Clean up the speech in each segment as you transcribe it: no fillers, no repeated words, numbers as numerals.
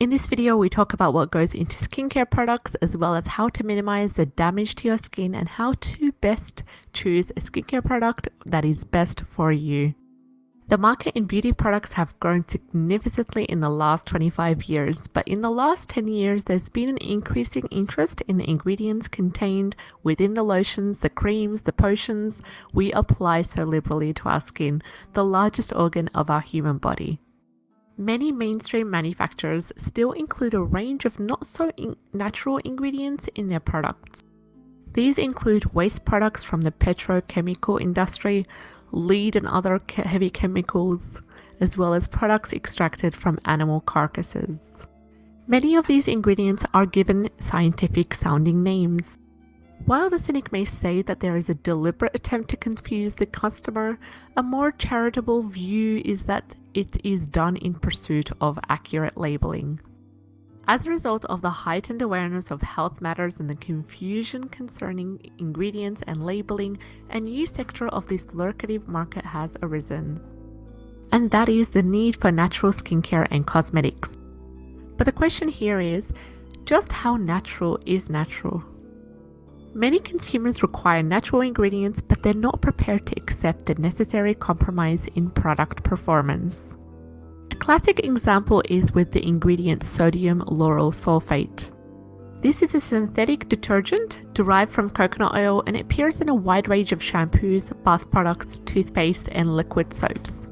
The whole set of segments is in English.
In this video, we talk about what goes into skincare products, as well as how to minimize the damage to your skin and how to best choose a skincare product that is best for you. The market in beauty products have grown significantly in the last 25 years, but in the last 10 years, there's been an increasing interest in the ingredients contained within the lotions, the creams, the potions we apply so liberally to our skin, the largest organ of our human body. Many mainstream manufacturers still include a range of not so natural ingredients in their products. These include waste products from the petrochemical industry, lead and other heavy chemicals, as well as products extracted from animal carcasses. Many of these ingredients are given scientific sounding names. While the cynic may say that there is a deliberate attempt to confuse the customer, a more charitable view is that it is done in pursuit of accurate labeling. As a result of the heightened awareness of health matters and the confusion concerning ingredients and labeling, a new sector of this lucrative market has arisen. And that is the need for natural skincare and cosmetics. But the question here is, just how natural is natural? Many consumers require natural ingredients, but they're not prepared to accept the necessary compromise in product performance. A classic example is with the ingredient sodium lauryl sulfate. This is a synthetic detergent derived from coconut oil, and it appears in a wide range of shampoos, bath products, toothpaste, and liquid soaps.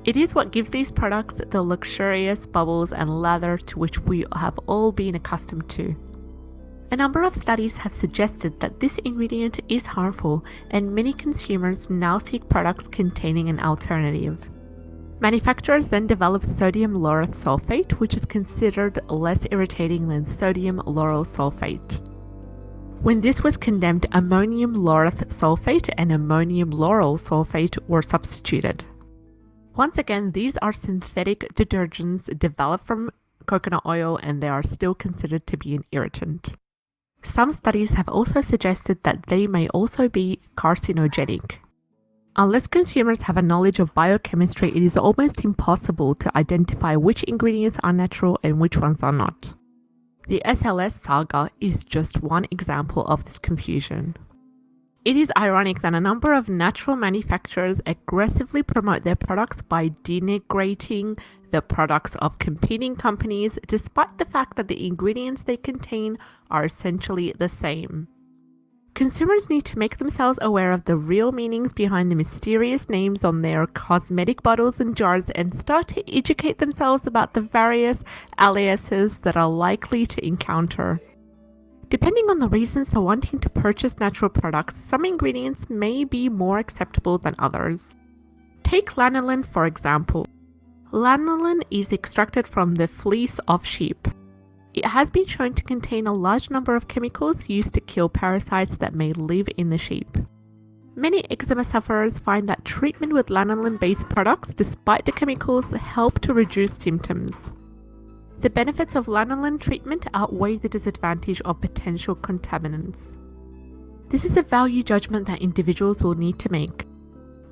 It is what gives these products the luxurious bubbles and lather to which we have all been accustomed to. A number of studies have suggested that this ingredient is harmful, and many consumers now seek products containing an alternative. Manufacturers then developed sodium lauryl sulfate, which is considered less irritating than sodium lauryl sulfate. When this was condemned, ammonium lauryl sulfate and ammonium lauryl sulfate were substituted. Once again, these are synthetic detergents developed from coconut oil, and they are still considered to be an irritant. Some studies have also suggested that they may also be carcinogenic. Unless consumers have a knowledge of biochemistry, it is almost impossible to identify which ingredients are natural and which ones are not. The SLS saga is just one example of this confusion. It is ironic that a number of natural manufacturers aggressively promote their products by denigrating the products of competing companies, despite the fact that the ingredients they contain are essentially the same. Consumers need to make themselves aware of the real meanings behind the mysterious names on their cosmetic bottles and jars, and start to educate themselves about the various aliases that are likely to encounter. Depending on the reasons for wanting to purchase natural products, some ingredients may be more acceptable than others. Take lanolin, for example. Lanolin is extracted from the fleece of sheep. It has been shown to contain a large number of chemicals used to kill parasites that may live in the sheep. Many eczema sufferers find that treatment with lanolin-based products, despite the chemicals, help to reduce symptoms. The benefits of lanolin treatment outweigh the disadvantage of potential contaminants. This is a value judgment that individuals will need to make.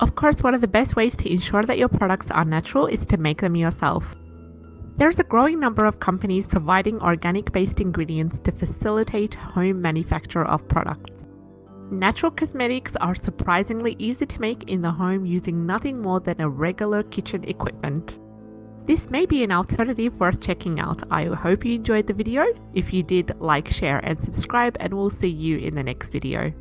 Of course, one of the best ways to ensure that your products are natural is to make them yourself. There is a growing number of companies providing organic-based ingredients to facilitate home manufacture of products. Natural cosmetics are surprisingly easy to make in the home using nothing more than a regular kitchen equipment. This may be an alternative worth checking out. I hope you enjoyed the video. If you did, like, share, and subscribe, and we'll see you in the next video.